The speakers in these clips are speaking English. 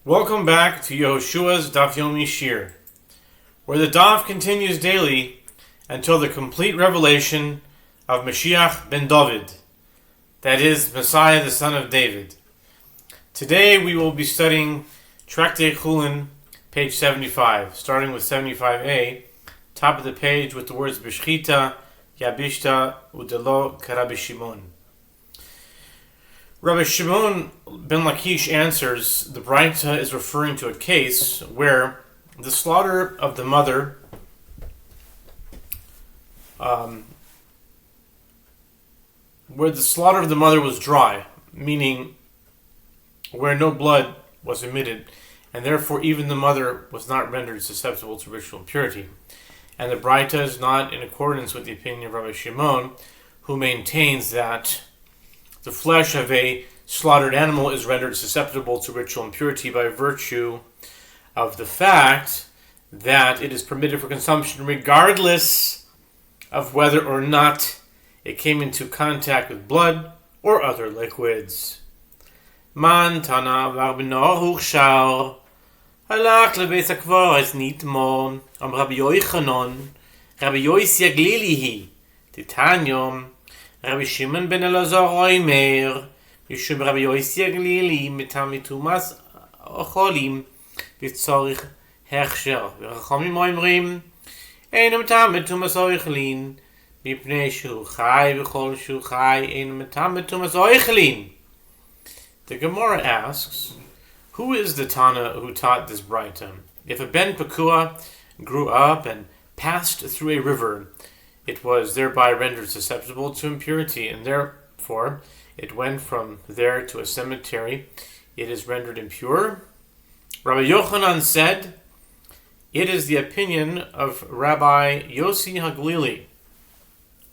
Welcome back to Yehoshua's Daf Yomi Shiur, where the Daf continues daily until the complete revelation of Mashiach ben David, that is, Messiah the son of David. Today we will be studying Tractate Chullin, page 75, starting with 75a, top of the page with the words B'shchita, Yabishta, Udelo, Karabi Shimon. Rabbi Shimon ben Lakish answers, the Braita is referring to a case where the slaughter of the mother was dry, meaning where no blood was emitted, and therefore even the mother was not rendered susceptible to ritual impurity. And the Braita is not in accordance with the opinion of Rabbi Shimon, who maintains that the flesh of a slaughtered animal is rendered susceptible to ritual impurity by virtue of the fact that it is permitted for consumption regardless of whether or not it came into contact with blood or other liquids. Man tana v'arbeno huchshar halach lebeis hakvaros nitmo Rabbi Yochanan Rabbi Yossi Aglilihi Titanyom Rabbi Shimon ben Elazar Oimer, Yishum Rabbi Yossi Aglili, Mitam Mitumas Ocholim, Vitzorich Hechsher, V'chachamim Oimrim, Einu Mitam Mitumas Oichlin, Mipnei Shu Chai, V'chol Shu Chai, Einu Mitam Mitumas Oichlin. The Gemara asks, who is the Tana who taught this Braita? If a Ben Pekua grew up and passed through a river, it was thereby rendered susceptible to impurity, and therefore it went from there to a cemetery. It is rendered impure. Rabbi Yochanan said, it is the opinion of Rabbi Yossi Haglili,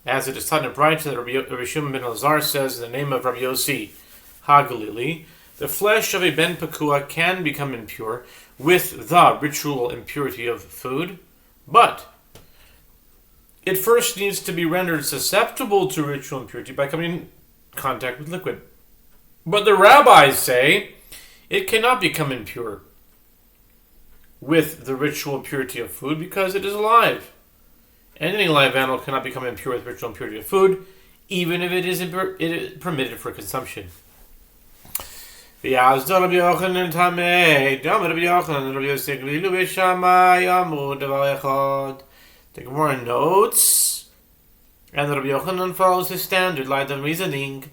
as it is taught in a Braita that Rabbi Shimon ben Elazar says in the name of Rabbi Yossi Haglili, the flesh of a Ben Pekua can become impure with the ritual impurity of food, but it first needs to be rendered susceptible to ritual impurity by coming in contact with liquid. But the rabbis say it cannot become impure with the ritual impurity of food because it is alive. And any live animal cannot become impure with ritual impurity of food, even if it is permitted for consumption. The Gemara notes, and Rabbi Yochanan follows his standard line of reasoning,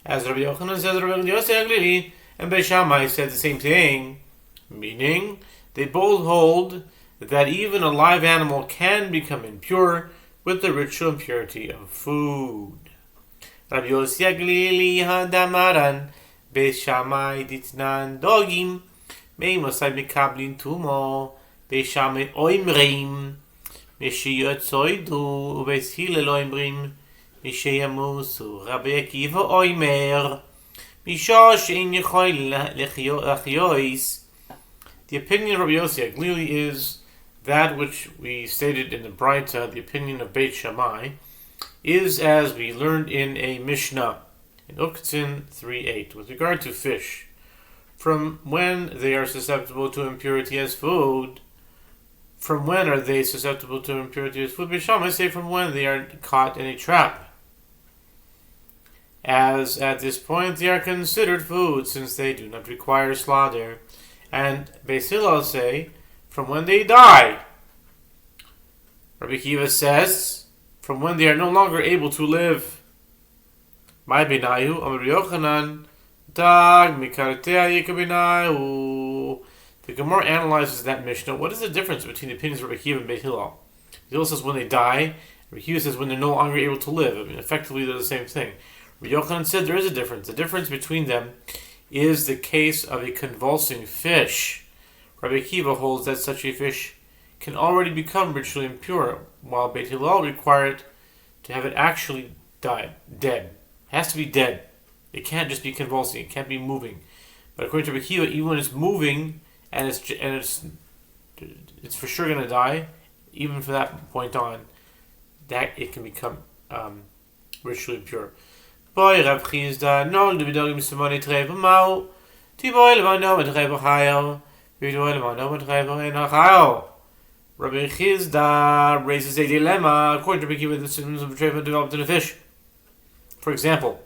as Rabbi Yochanan says, Rabbi Yossi Aglili and Beis Shammai said the same thing, meaning they both hold that even a live animal can become impure with the ritual impurity of food. Rabbi Yossi Aglili hadamaran Beis Shammai ditnan dogim meimosai mikablin tumo Beis Shammai oimrim Mishiyotzoi Beis Hillel oimrim Mishiyamusu Rabbi Akiva oimer Mishosh ein yechoil lechiois. The opinion of Rabbi Yossi Aglili is that which we stated in the Braita, the opinion of Beit Shammai, is as we learned in a Mishnah in Uktzin 3.8 with regard to fish. From when they are susceptible to impurity as food, from when are they susceptible to impurity as food? Beis Shammai say from when they are caught in a trap, as at this point they are considered food since they do not require slaughter. And Beis Hillel say from when they die. Rabbi Akiva says from when they are no longer able to live. My benayu, Amar Yochanan, dag mikartea yikabinayu. The Gemara analyzes that Mishnah. What is the difference between the opinions of Rabbi Akiva and Beis Hillel? Beis Hillel says when they die. Rabbi Akiva says when they're no longer able to live. I mean, effectively they're the same thing. Rabbi Yochanan said there is a difference. The difference between them is the case of a convulsing fish. Rabbi Akiva holds that such a fish can already become ritually impure, while Beis Hillel require it to have it actually dead. It has to be dead. It can't just be convulsing. It can't be moving. But according to Rabbi Akiva, even when it's moving and it's for sure going to die, even from that point on, that it can become ritually impure. Boy, Rav Chizda, no, Rabbi Chizda raises a dilemma. According to Rabbi Kiva, the symptoms of treifa developed in a fish. For example,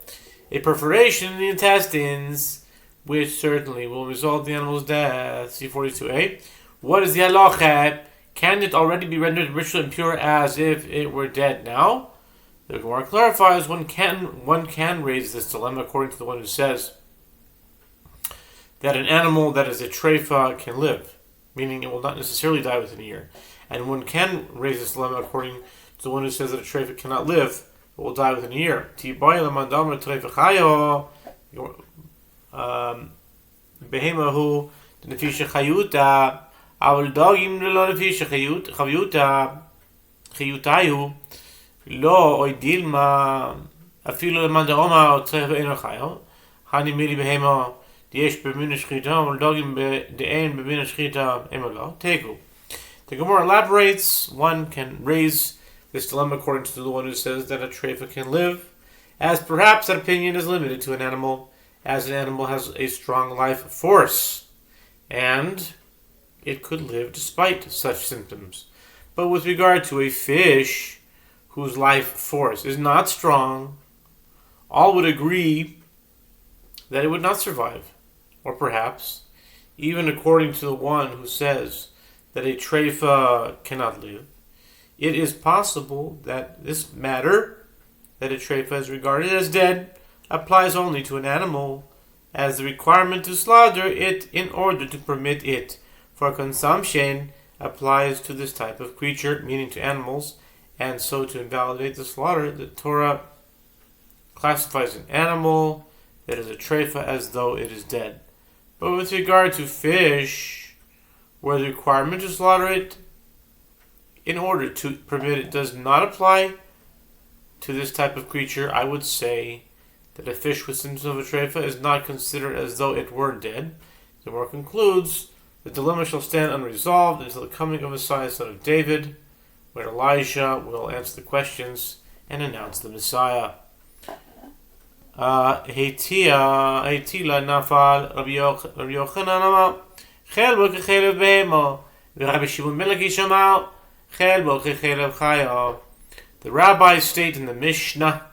a perforation in the intestines, which certainly will result in the animal's death. C42a. What is the halacha? Can it already be rendered ritually impure as if it were dead now? The Gemara clarifies one can raise this dilemma according to the one who says that an animal that is a treifa can live, meaning it will not necessarily die within a year. And one can raise this dilemma according to the one who says that a treifa cannot live, but will die within a year. Behemohu nefisha chayuta, aval dogim lo nefisha chayutayu lo oidilma afilu leman daoma o treifa eno chayo hani mili behemo diyesh b'mina shchita aval dogim de'en b'mina shchita emelo tegu. The Gemara elaborates, one can raise this dilemma according to the one who says that a treifa can live, as perhaps that opinion is limited to an animal, as an animal has a strong life force, and it could live despite such symptoms. But with regard to a fish whose life force is not strong, all would agree that it would not survive. Or perhaps, even according to the one who says that a treifa cannot live, it is possible that this matter, that a treifa is regarded as dead, applies only to an animal, as the requirement to slaughter it in order to permit it for consumption applies to this type of creature, meaning to animals, and so to invalidate the slaughter, the Torah classifies an animal that is a treifa as though it is dead. But with regard to fish, where the requirement to slaughter it in order to permit it does not apply to this type of creature, I would say that a fish with symptoms of a treifa is not considered as though it were dead. The Gemara concludes, the dilemma shall stand unresolved until the coming of Messiah, son of David, when Elijah will answer the questions and announce the Messiah. Heitila nafal Rabbi Yochanan amar chel bo kechelev behema v'Rabbi Shimon ben Lakish amar chel bo kechelev chaya. The rabbis state in the Mishnah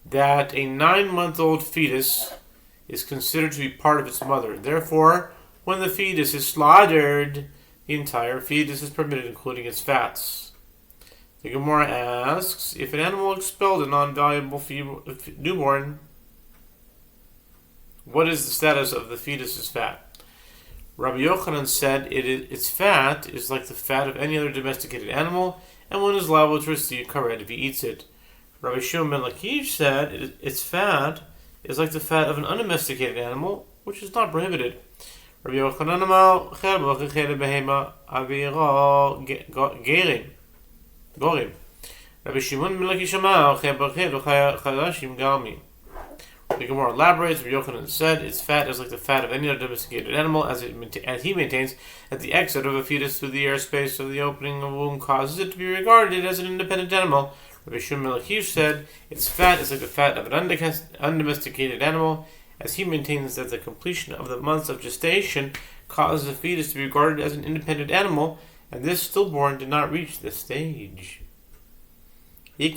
that a 9-month-old fetus is considered to be part of its mother. Therefore, when the fetus is slaughtered, the entire fetus is permitted, including its fats. The Gemara asks, if an animal expelled a non-valuable newborn, what is the status of the fetus's fat? Rabbi Yochanan said its fat is like the fat of any other domesticated animal, and one is liable to receive karet if he eats it. Rabbi Shimon ben Lakish said its fat is like the fat of an undomesticated animal, which is not prohibited. Rabbi Yochanan amar chel bo kechelev behema aviro gorim. Rabbi Shimon ben Lakish amar chel bo kechelev chadashim galmi. The Gemara elaborates. Rabbi Yochanan said its fat is like the fat of any other domesticated animal, as he maintains that the exit of a fetus through the airspace of the opening of a womb causes it to be regarded as an independent animal. Rabbi Shimon ben Lakish said its fat is like the fat of an undomesticated animal, as he maintains that the completion of the months of gestation causes the fetus to be regarded as an independent animal, and this stillborn did not reach this stage. Lai.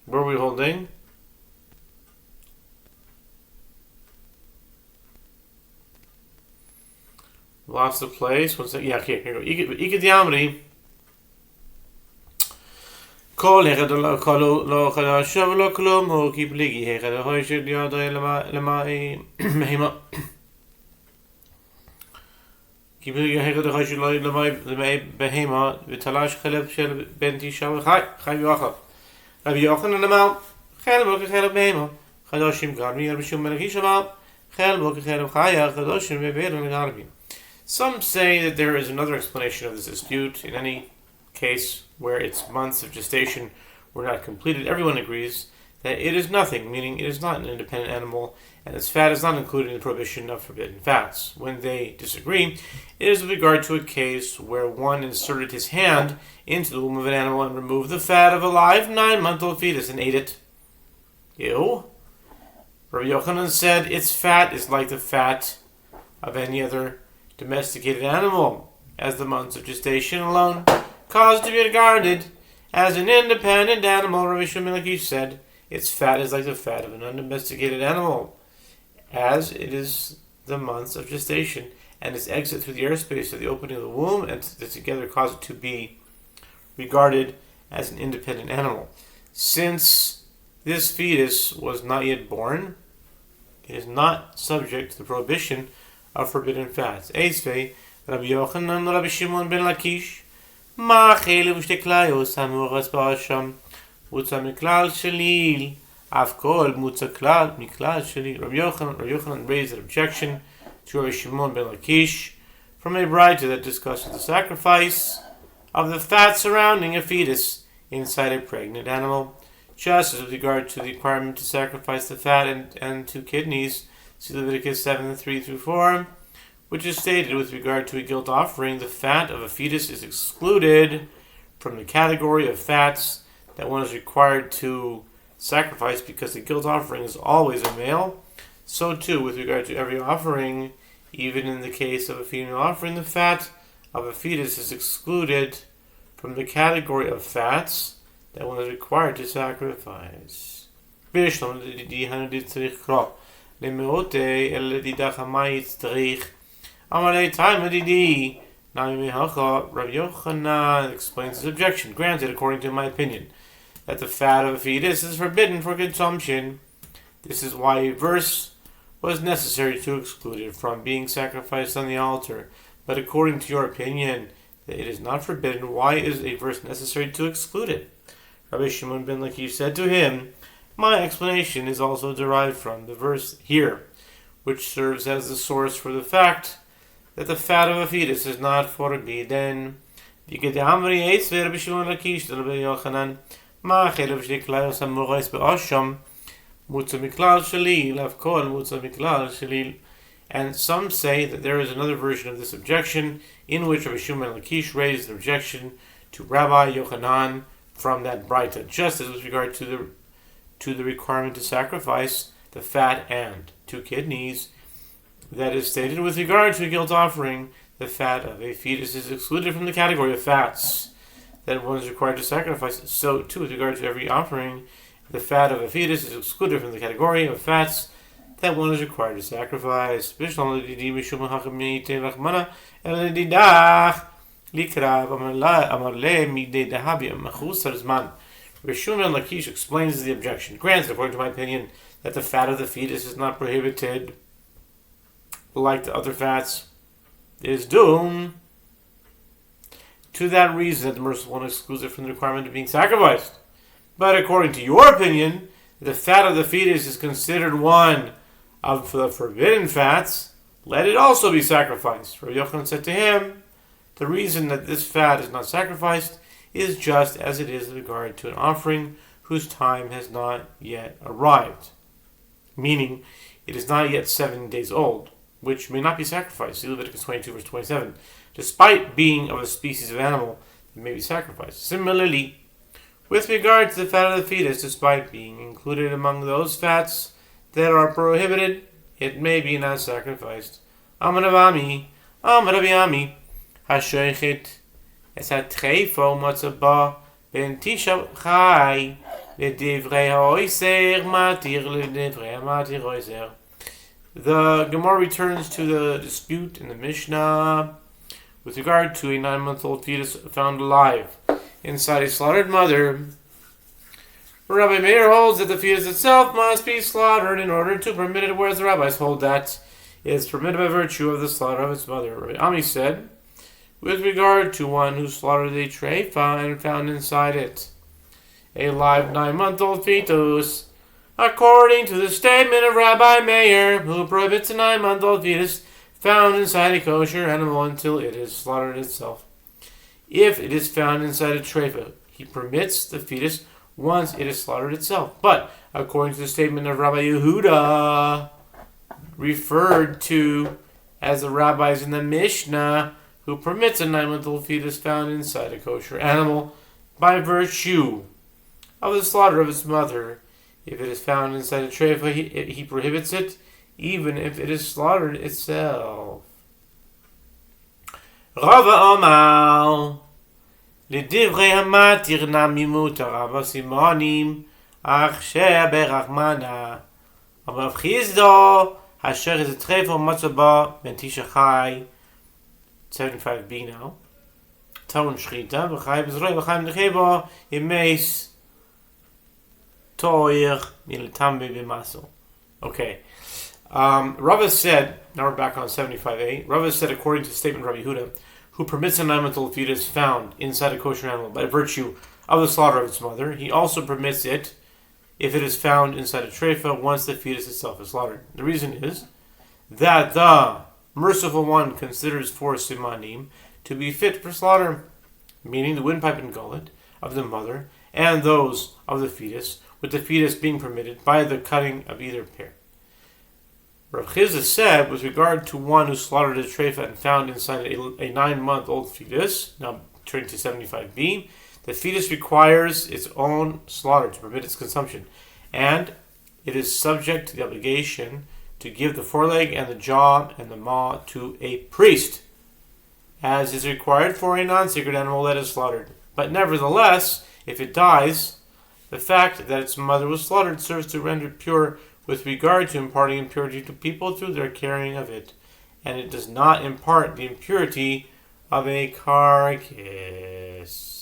Where are we holding? Lost the place. One second. Yeah, here we go. Ikadiamri. Kol hechad lo chadashav lo klomo ki pligi hechad hoyshed yadai lemai mehima. Ki pligi hechad hoyshed lemai behema v'talash chelev shel ben tisha v'chai v'achav. Rabbi Yochanan amar chel bo kechelev behema chadashim garmi. Rabbi Shimon ben Lakish amar chel bo kechelev chaya chadashim v've'er garmi. Some say that there is another explanation of this dispute. In any case where its months of gestation were not completed, everyone agrees that it is nothing, meaning it is not an independent animal, and its fat is not included in the prohibition of forbidden fats. When they disagree, it is with regard to a case where one inserted his hand into the womb of an animal and removed the fat of a live 9-month-old fetus and ate it. Ew. Rabbi Yochanan said its fat is like the fat of any other domesticated animal, as the months of gestation alone cause to be regarded as an independent animal. Rabbi Shimon said its fat is like the fat of an undomesticated animal, as it is the months of gestation, and its exit through the airspace of the opening of the womb, and together cause it to be regarded as an independent animal. Since this fetus was not yet born, it is not subject to the prohibition of forbidden fats. Eisvei, Rabbi Yochanan, Rabbi Shimon ben Lakish, Ma chelev u'shteklayos hamuras ba'asham, mutza miklal shalil, Avkol mutza klal miklal shalil. Rabbi Yochanan raised an objection to Rabbi Shimon ben Lakish from a brayta that discusses the sacrifice of the fat surrounding a fetus inside a pregnant animal. Just as with regard to the requirement to sacrifice the fat and 2 kidneys, see Leviticus 7:3-4, which is stated with regard to a guilt offering, the fat of a fetus is excluded from the category of fats that one is required to sacrifice because the guilt offering is always a male. So too, with regard to every offering, even in the case of a female offering, the fat of a fetus is excluded from the category of fats that one is required to sacrifice. Rabbi Yochanan explains his objection. Granted, according to my opinion, that the fat of a fetus is forbidden for consumption. This is why a verse was necessary to exclude it from being sacrificed on the altar. But according to your opinion, that it is not forbidden, why is a verse necessary to exclude it? Rabbi Shimon ben Lakish said to him, my explanation is also derived from the verse here, which serves as the source for the fact that the fat of a fetus is not forbidden. And some say that there is another version of this objection in which Rabbi Shimon ben Lakish raised an objection to Rabbi Yochanan from that brayta, just as with regard to the requirement to sacrifice the fat and 2 kidneys that is stated with regard to a guilt offering, the fat of a fetus is excluded from the category of fats that one is required to sacrifice. So too, with regard to every offering, the fat of a fetus is excluded from the category of fats that one is required to sacrifice. Rabbi Shimon ben Lakish explains the objection. Granted, according to my opinion, that the fat of the fetus is not prohibited, like the other fats, is doomed to that reason that the merciful one excludes it from the requirement of being sacrificed. But according to your opinion, the fat of the fetus is considered one of the forbidden fats, let it also be sacrificed. Rabbi Yochanan said to him, the reason that this fat is not sacrificed is just as it is with regard to an offering whose time has not yet arrived, meaning it is not yet 7 days old, which may not be sacrificed. See Leviticus 22:27. Despite being of a species of animal that may be sacrificed. Similarly, with regard to the fat of the fetus, despite being included among those fats that are prohibited, it may be not sacrificed. Amar Rabbi Ami, Hashoichet es hatreifo matzah ben tisha chai ledevrei ha'oiser matir ledevrei ha'matir oiser. The Gemara returns to the dispute in the Mishnah with regard to a 9-month-old fetus found alive inside a slaughtered mother. Rabbi Meir holds that the fetus itself must be slaughtered in order to permit it, whereas the rabbis hold that it is permitted by virtue of the slaughter of its mother. Rabbi Ami said, with regard to one who slaughtered a treifa and found inside it a live 9-month-old fetus, according to the statement of Rabbi Meir, who prohibits a 9-month-old fetus found inside a kosher animal until it is slaughtered itself. If it is found inside a treifa, he permits the fetus once it is slaughtered itself. But according to the statement of Rabbi Yehuda, referred to as the rabbis in the Mishnah, who permits a 9-month-old fetus found inside a kosher animal by virtue of the slaughter of its mother. If it is found inside a treifa, he prohibits it, even if it is slaughtered itself. Rava Omar L'divrei hamatir namimu tarava simonim achsheh berachmana Rav Chizdo Hasher is a treifa matzaba ben tisha chai 75b now. Taun Shrita, B'chai B'zroi, B'chai B'necheba, Yemeis, Toir, Miletambe B'maso. Okay. Rava said, now we're back on 75a, Rava said, according to the statement of Rabbi Yehuda, who permits a 9-month-old fetus found inside a kosher animal by virtue of the slaughter of its mother, he also permits it if it is found inside a treifa once the fetus itself is slaughtered. The reason is that the Merciful One considers 4 simanim to be fit for slaughter, meaning the windpipe and gullet of the mother and those of the fetus, with the fetus being permitted by the cutting of either pair. Rav Chizda said, with regard to one who slaughtered a treifa and found inside a 9-month-old fetus, now turning to 75b, the fetus requires its own slaughter to permit its consumption, and it is subject to the obligation to give the foreleg and the jaw and the maw to a priest, as is required for a non-sacred animal that is slaughtered. But nevertheless, if it dies, the fact that its mother was slaughtered serves to render it pure with regard to imparting impurity to people through their carrying of it, and it does not impart the impurity of a carcass.